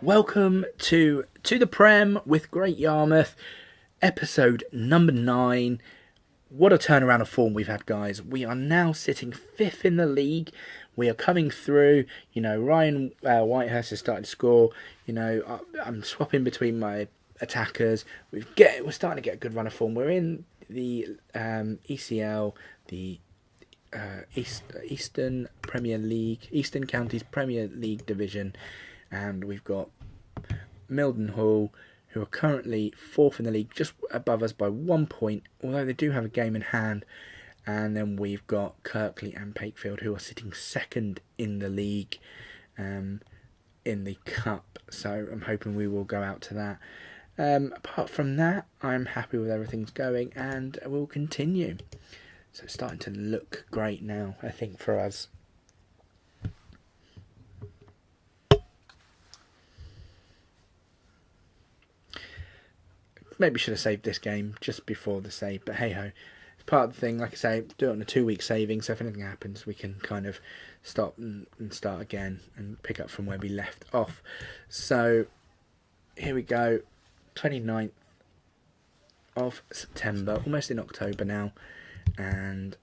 Welcome to the Prem with Great Yarmouth, episode number 9. What a turnaround of form we've had, guys. We are now sitting 5th in the league. We are coming through. Ryan Whitehurst has started to score. I'm swapping between my attackers. We're starting to get a good run of form. We're in the ECL, the Eastern Premier League, Eastern Counties Premier League division. And we've got Mildenhall, who are currently 4th in the league, just above us by 1 point, although they do have a game in hand. And then we've got Kirkley and Pakefield, who are sitting 2nd in the league in the Cup. So I'm hoping we will go out to that. Apart from that, I'm happy with everything's going, and we'll continue. So it's starting to look great now, I think, for us. Maybe should have saved this game just before the save, but hey ho, it's part of the thing. Like I say, do it on a 2-week saving, so if anything happens, we can kind of stop and start again and pick up from where we left off. So here we go, 29th of September, almost in October now, and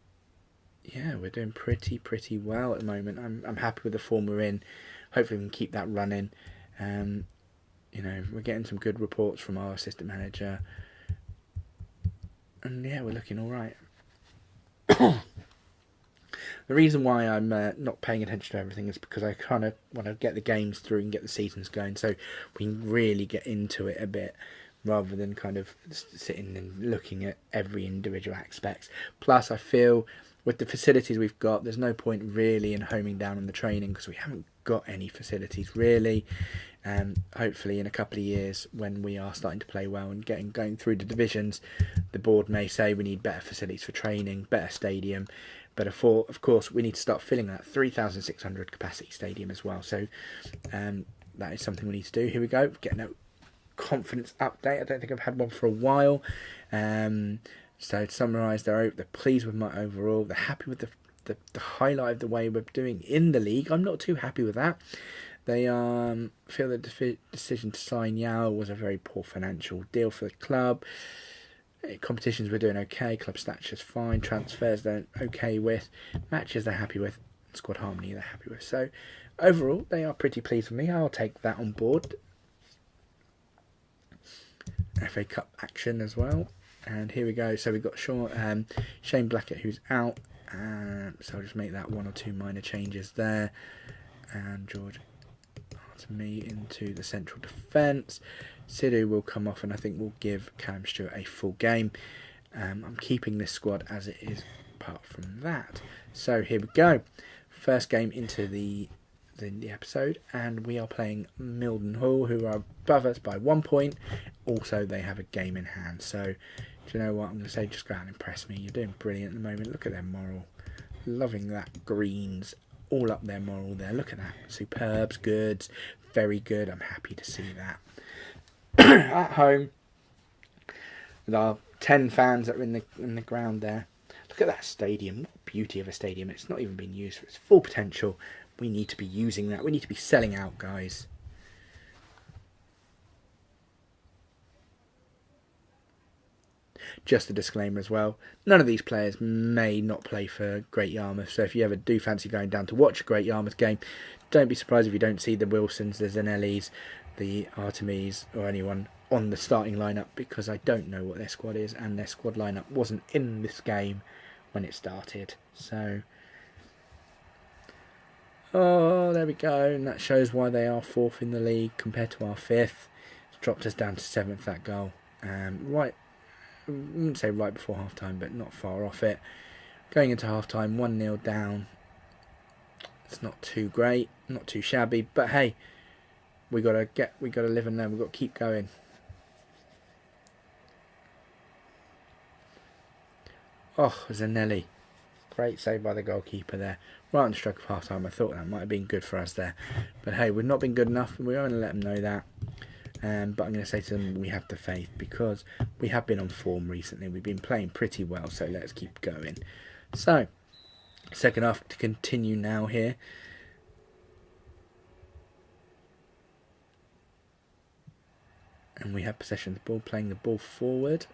yeah, we're doing pretty well at the moment. I'm happy with the form we're in. Hopefully we can keep that running. We're getting some good reports from our assistant manager. And yeah, we're looking all right. The reason why I'm not paying attention to everything is because I kind of want to get the games through and get the seasons going, so we can really get into it a bit rather than kind of sitting and looking at every individual aspect. Plus, I feel with the facilities we've got, there's no point really in homing down on the training because we haven't got any facilities really. Hopefully in a couple of years when we are starting to play well and going through the divisions, the board may say we need better facilities for training, better stadium, but of course we need to start filling that 3,600 capacity stadium as well. So that is something we need to do. Here we go, getting a confidence update. I don't think I've had one for a while. So to summarise, they're pleased with my overall. They're happy with the highlight of the way we're doing in the league. I'm not too happy with that. They feel the decision to sign Yao was a very poor financial deal for the club. Competitions we're doing okay. Club stature's fine. Transfers they're okay with. Matches they're happy with. Squad harmony they're happy with. So overall, they are pretty pleased with me. I'll take that on board. FA Cup action as well. And here we go. So we've got Shane Blackett who's out. So I'll just make that 1 or 2 minor changes there. And George to me into the central defence. Sidhu will come off and I think we'll give Callum Stewart a full game. I'm keeping this squad as it is apart from that. So here we go. First game into the episode, and we are playing Mildenhall, who are above us by 1 point. Also, they have a game in hand. So, do you know what? I'm going to say just go out and impress me. You're doing brilliant at the moment. Look at their moral. Loving that greens. All up their moral there. Look at that. Superbs, goods, very good. I'm happy to see that. At home, with our 10 fans that are in the ground there. Look at that stadium. What beauty of a stadium. It's not even been used for its full potential. We need to be using that. We need to be selling out, guys. Just a disclaimer as well, none of these players may not play for Great Yarmouth, so if you ever do fancy going down to watch a Great Yarmouth game, don't be surprised if you don't see the Wilsons, the Zanellis, the Artemis or anyone on the starting lineup, because I don't know what their squad is, and their squad lineup wasn't in this game when it started. So there we go, and that shows why they are 4th in the league compared to our 5th. It's dropped us down to 7th, that goal. Right, I wouldn't say right before half time, but not far off it. Going into half time, 1-0 down. It's not too great, not too shabby, but hey, we gotta live and learn. We've got to keep going. Oh, Zanelli. Great save by the goalkeeper there. Right on the stroke of half time. I thought that might have been good for us there. But hey, we've not been good enough, and we're going to let them know that. But I'm going to say to them, we have the faith, because we have been on form recently. We've been playing pretty well, so let's keep going. So, second half to continue now here. And we have possession of the ball, playing the ball forward.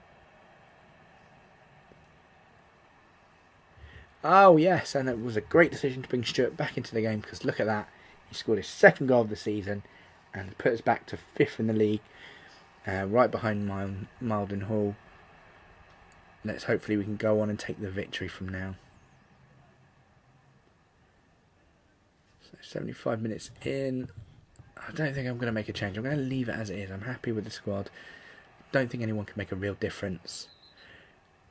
Oh yes, and it was a great decision to bring Stuart back into the game, because look at that. He scored his second goal of the season and put us back to 5th in the league, right behind Mildon Hall. Let's hopefully we can go on and take the victory from now. So 75 minutes in. I don't think I'm going to make a change. I'm going to leave it as it is. I'm happy with the squad. Don't think anyone can make a real difference.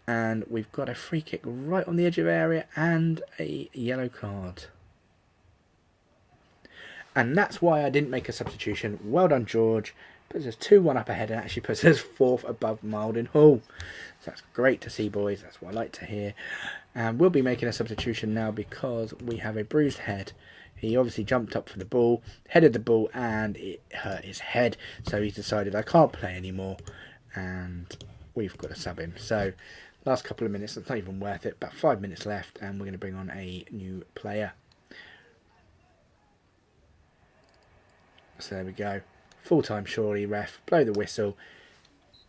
And we've got a free kick right on the edge of area and a yellow card. And that's why I didn't make a substitution. Well done, George. Puts us 2-1 up ahead and actually puts us 4th above Mildon Hall. So that's great to see, boys. That's what I like to hear. And we'll be making a substitution now because we have a bruised head. He obviously jumped up for the ball, headed the ball, and it hurt his head. So he's decided, I can't play anymore. And we've got to sub him. So last couple of minutes, it's not even worth it. About 5 minutes left, and we're going to bring on a new player. So there we go. Full time, surely, ref. Blow the whistle.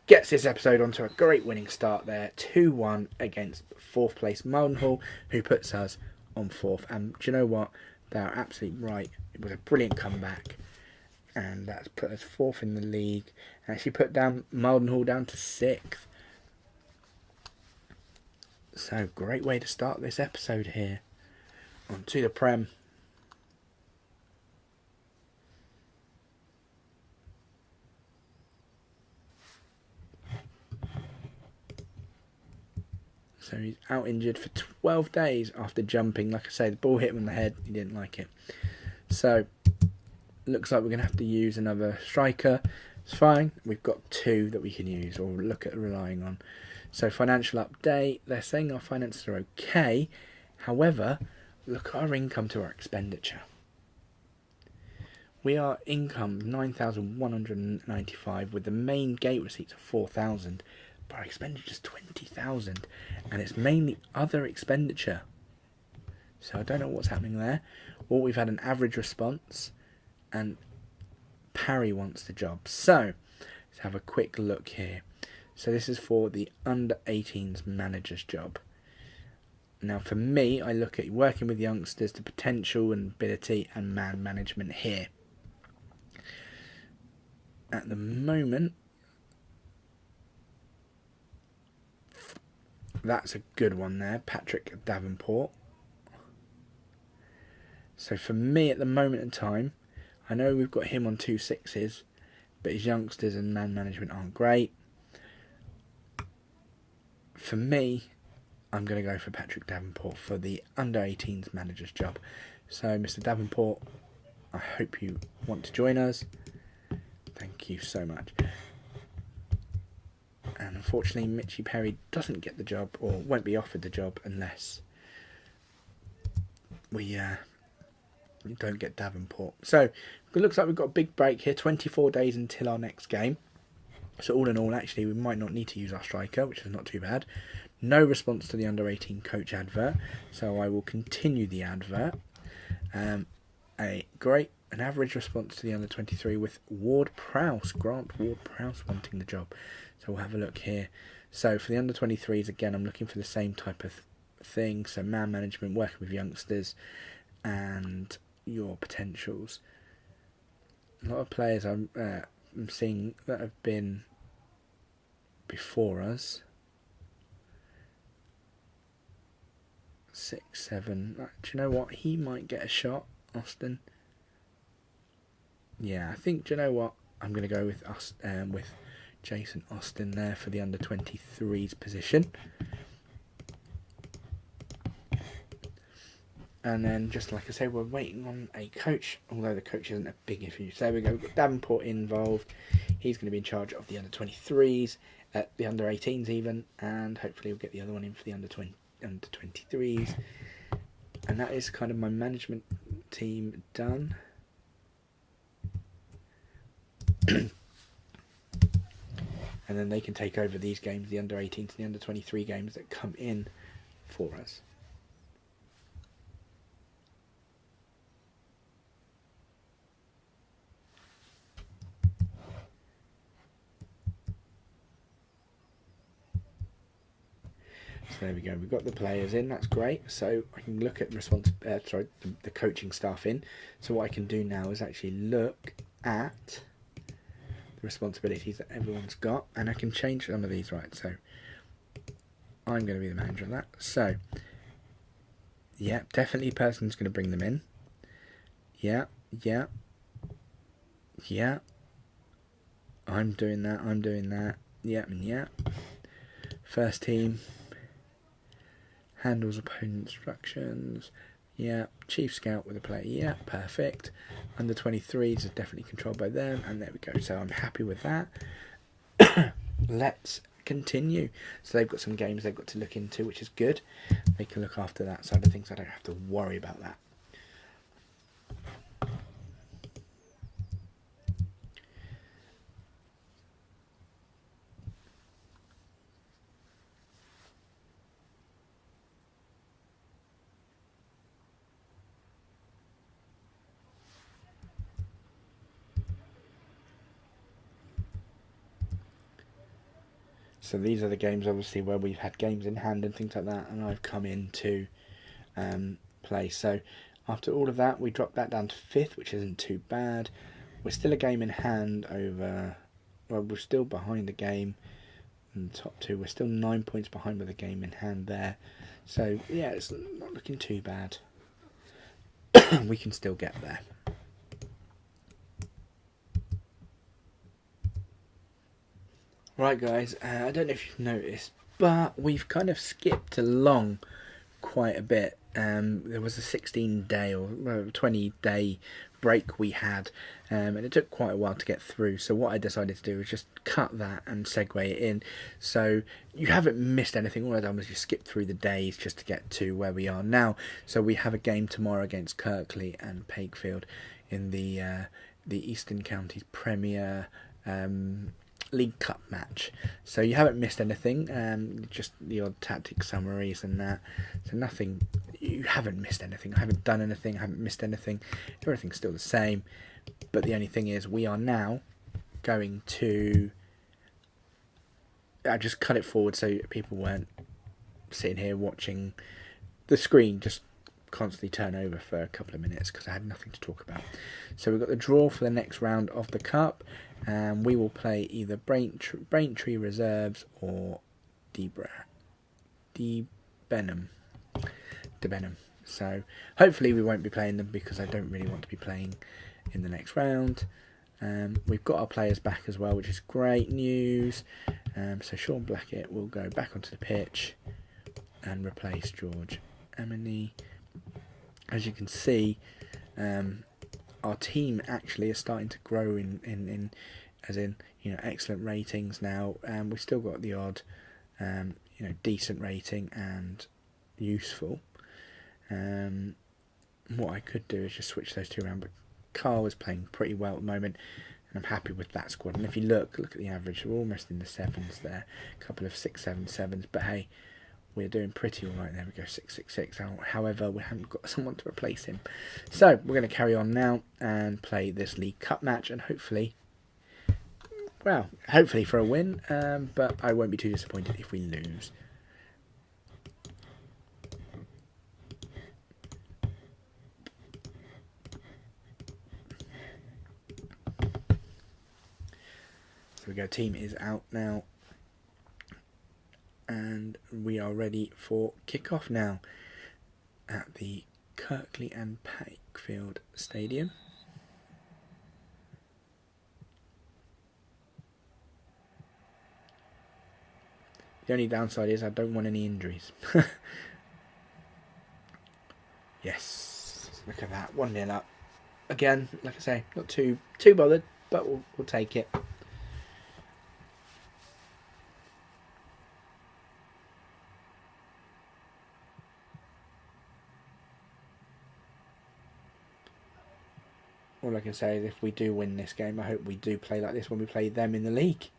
Gets this episode onto a great winning start there. 2-1 against 4th place Mildon Hall, who puts us on 4th. And do you know what? They're absolutely right. It was a brilliant comeback. And that's put us 4th in the league. And actually put down Mildon Hall down to 6th. So, great way to start this episode here. On to the Prem. So he's out injured for 12 days after jumping. Like I say, the ball hit him in the head. He didn't like it. So, looks like we're going to have to use another striker. It's fine. We've got 2 that we can use or look at relying on. So, financial update. They're saying our finances are okay. However, look at our income to our expenditure. We are income 9,195 with the main gate receipts of 4,000. But our expenditure is 20,000, and it's mainly other expenditure. So I don't know what's happening there. Or we've had an average response, and Parry wants the job. So let's have a quick look here. So this is for the under-18s manager's job. Now for me, I look at working with youngsters, the potential and ability and man management here. At the moment, that's a good one there, Patrick Davenport. So for me at the moment in time, I know we've got him on 2 6s, but his youngsters and man management aren't great. For me, I'm going to go for Patrick Davenport for the under-18s manager's job. So Mr. Davenport, I hope you want to join us. Thank you so much. And unfortunately, Mitchy Perry doesn't get the job, or won't be offered the job, unless we don't get Davenport. So, it looks like we've got a big break here, 24 days until our next game. So all in all, actually, we might not need to use our striker, which is not too bad. No response to the under-18 coach advert, so I will continue the advert. An average response to the under-23 with Grant Ward Prowse wanting the job. So we'll have a look here. So for the under-23s, again, I'm looking for the same type of thing. So man management, working with youngsters, and your potentials. A lot of players I'm seeing that have been before us. 6, 7. Do you know what? He might get a shot, Austin. Yeah, I think, do you know what? I'm going to go with us with Jason Austin there for the under-23s position. And then, just like I say, we're waiting on a coach, although the coach isn't a big issue. So there we go, we've got Davenport involved. He's going to be in charge of the under-23s, the under-18s even, and hopefully we'll get the other one in for the under-23s. And that is kind of my management team done. And then they can take over these games, the under-18s and the under-23 games that come in for us. So there we go. We've got the players in. That's great. So I can look at the coaching staff in. So what I can do now is actually look at the responsibilities that everyone's got, and I can change some of these. Right. So I'm going to be the manager of that. So yeah, definitely person's going to bring them in. Yeah. I'm doing that. Yeah, and yeah. First team handles opponent instructions. Yeah, chief scout with a player. Yeah, perfect. Under 23s is definitely controlled by them, and there we go. So I'm happy with that. Let's continue. So they've got some games they've got to look into, which is good. They can look after that side of things. I don't have to worry about that. So these are the games, obviously, where we've had games in hand and things like that, and I've come in to play. So after all of that, we dropped that down to 5th, which isn't too bad. We're still a game in hand over... Well, we're still behind the game in the top 2. We're still 9 points behind with a game in hand there. So, yeah, it's not looking too bad. We can still get there. Right, guys, I don't know if you've noticed, but we've kind of skipped along quite a bit. There was a 16-day or 20-day break we had, and it took quite a while to get through. So what I decided to do was just cut that and segue it in. So you haven't missed anything. All I've done was just skip through the days just to get to where we are now. So we have a game tomorrow against Kirkley and Pakefield in the Eastern Counties Premier League Cup match. So you haven't missed anything, just the odd tactic summaries and that. So nothing, you haven't missed anything. I haven't done anything, I haven't missed anything. Everything's still the same. But the only thing is, we are now going to... I just cut it forward so people weren't sitting here watching the screen just constantly turn over for a couple of minutes because I had nothing to talk about. So we've got the draw for the next round of the Cup, and we will play either Braintree Reserves or Debenham. So hopefully we won't be playing them because I don't really want to be playing in the next round. We've got our players back as well, which is great news. So Sean Blackett will go back onto the pitch and replace George Emily. As you can see, our team actually is starting to grow in excellent ratings now. We've still got the odd decent rating and useful. What I could do is just switch those two around, but Carl is playing pretty well at the moment, and I'm happy with that squad. And if you look at the average, we're almost in the 7s there, a couple of 6, 7, 7s, but hey, we're doing pretty all right. There we go, 666. However, we haven't got someone to replace him. So we're going to carry on now and play this League Cup match, and hopefully for a win, but I won't be too disappointed if we lose. So we go, team is out now. And we are ready for kickoff now at the Kirkley and Pakefield Stadium. The only downside is I don't want any injuries. Yes, look at that, 1-0 up. Again, like I say, not too bothered, but we'll take it. All I can say is if we do win this game, I hope we do play like this when we play them in the league.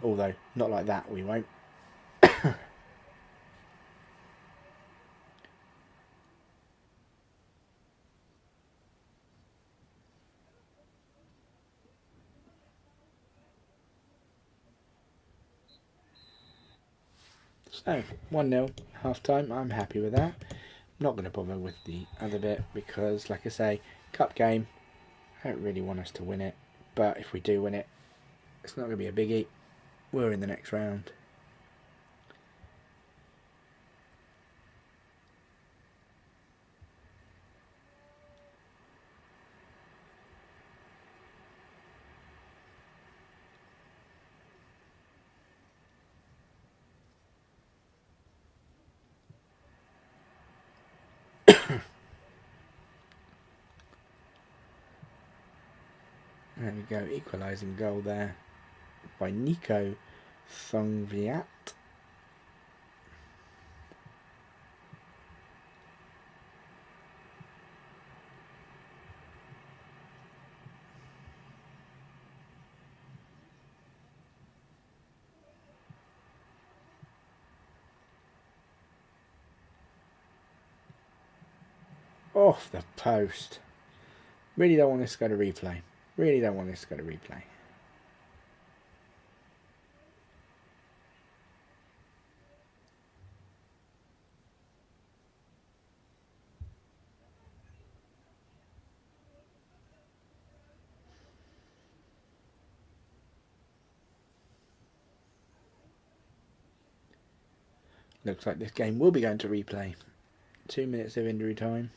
Although, not like that, we won't. So 1-0 half time. I'm happy with that. Not going to bother with the other bit because, like I say, cup game. I don't really want us to win it, but if we do win it, it's not going to be a biggie. We're in the next round. There we go, equalising goal there by Nico Thongviat. Off the post. Really don't want this to go to replay. Really don't want this to go to replay. Looks like this game will be going to replay. 2 minutes of injury time.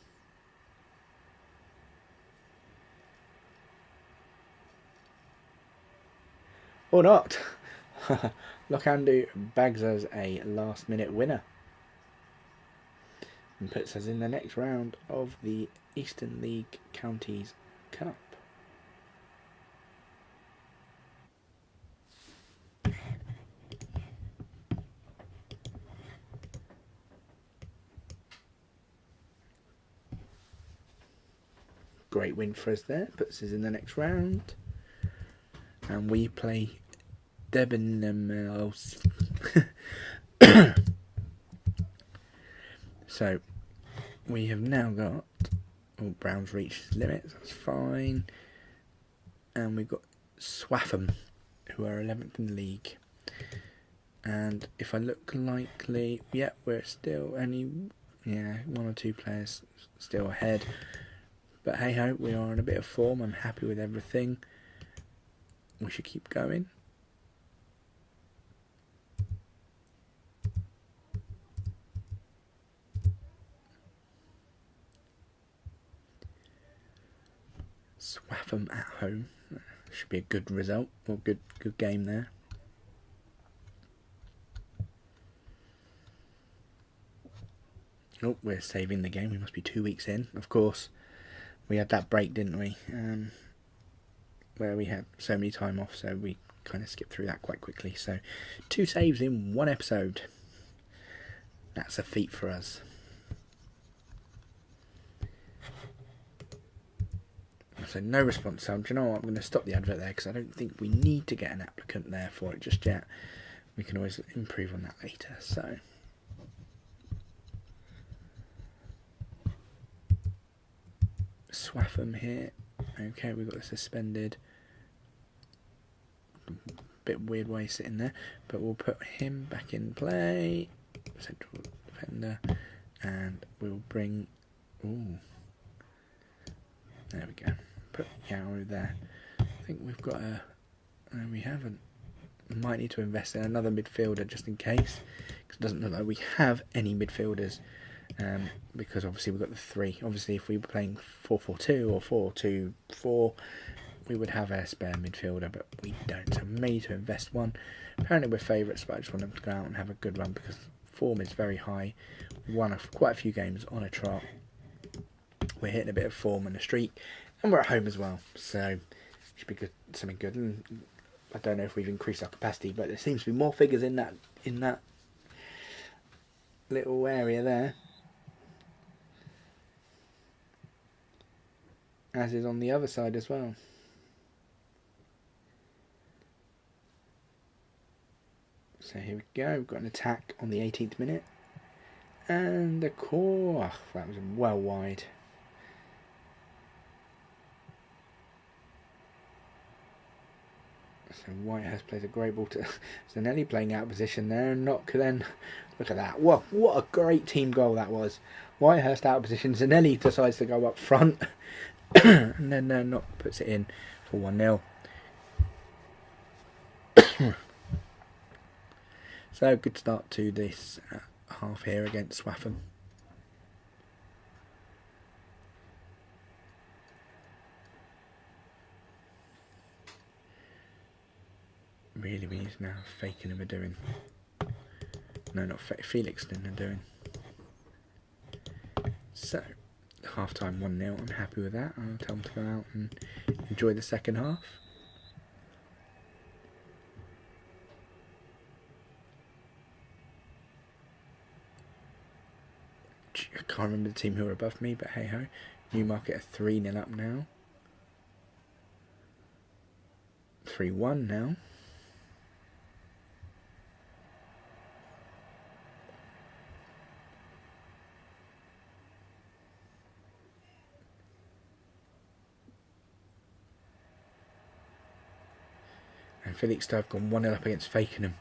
Or not. Lokandu bags us a last minute winner and puts us in the next round of the Eastern League Counties Cup. Great win for us there, puts us in the next round. And we play Debenhams. So we have now got Brown's reached his limits, that's fine. And we've got Swaffham, who are 11th in the league. And if I look likely, yeah, we're still only 1 or 2 players still ahead. But hey ho, we are in a bit of form. I'm happy with everything. We should keep going. Swaffham at home. Should be a good result, or good game there. Oh, we're saving the game. We must be 2 weeks in. Of course, we had that break, didn't we? Where we had so many time off, so we kind of skipped through that quite quickly. So 2 saves in 1 episode. That's a feat for us. So no response. So do you know what? I'm going to stop the advert there because I don't think we need to get an applicant there for it just yet. We can always improve on that later. So Swaffham here. Okay, we've got the suspended. Bit weird way sitting there, but we'll put him back in play. Central defender, and we'll bring. Ooh, there we go. Put Yarmouth there. I think we've got a. No, we haven't. We might need to invest in another midfielder just in case, because it doesn't look like we have any midfielders. Because obviously we've got the 3. Obviously, if we were playing 4-4-2 or 4-2-4, we would have a spare midfielder, but we don't. So we may need to invest one. Apparently we're favourites, but I just want them to go out and have a good run because form is very high. We won quite a few games on a trot. We're hitting a bit of form and a streak, and we're at home as well, so it should be good, something good. And I don't know if we've increased our capacity, but there seems to be more figures in that little area there, as is on the other side as well. So here we go, we've got an attack on the 18th minute. And the core, that was well wide. So Whitehurst plays a great ball to Zanelli, playing out of position there, and Knock then, look at that, what a great team goal that was. Whitehurst out of position, Zanelli decides to go up front, and then Knock puts it in for 1-0. So good start to this half here against Swaffham. Really, we need to now faking him are doing. No, not Felix are doing. So, half time 1-0. I'm happy with that. I'll tell them to go out and enjoy the second half. I can't remember the team who are above me, but hey ho. Newmarket are 3-0 up now. 3-1 now. And Felixstowe have gone 1-0 up against Fakenham.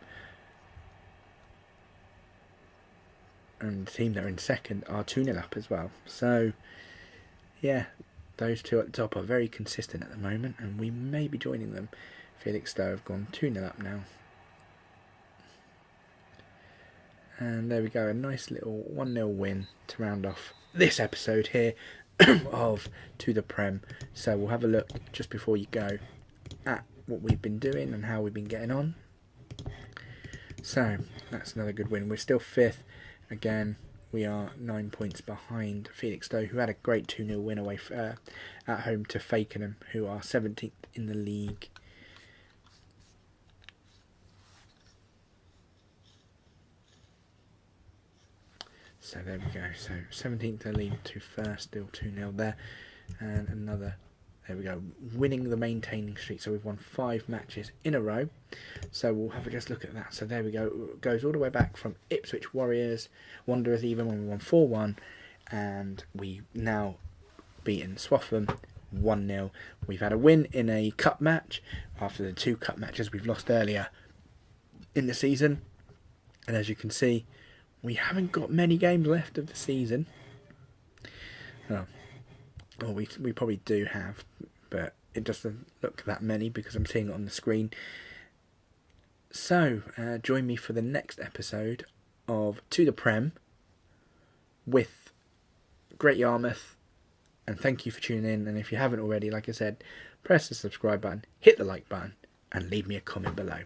And the team that are in second are 2-0 up as well. So, yeah, those two at the top are very consistent at the moment, and we may be joining them. Felixstowe have gone 2-0 up now. And there we go, a nice little 1-0 win to round off this episode here of To the Prem. So we'll have a look just before you go at what we've been doing and how we've been getting on. So that's another good win. We're still 5th. Again, we are 9 points behind Felixstowe, who had a great 2-0 win away at home to Fakenham, who are 17th in the league. So there we go. So 17th in the league to first, still 2-0 there. And another, there we go, winning the maintaining streak. So we've won 5 matches in a row. So we'll have a just look at that. So there we go. It goes all the way back from Ipswich Wanderers even when we won 4-1. And we now beaten Swaffham 1-0. We've had a win in a cup match after the 2 cup matches we've lost earlier in the season. And as you can see, we haven't got many games left of the season. Well, we probably do have, but it doesn't look that many because I'm seeing it on the screen. So, join me for the next episode of To the Prem with Great Yarmouth. And thank you for tuning in. And if you haven't already, like I said, press the subscribe button, hit the like button, and leave me a comment below.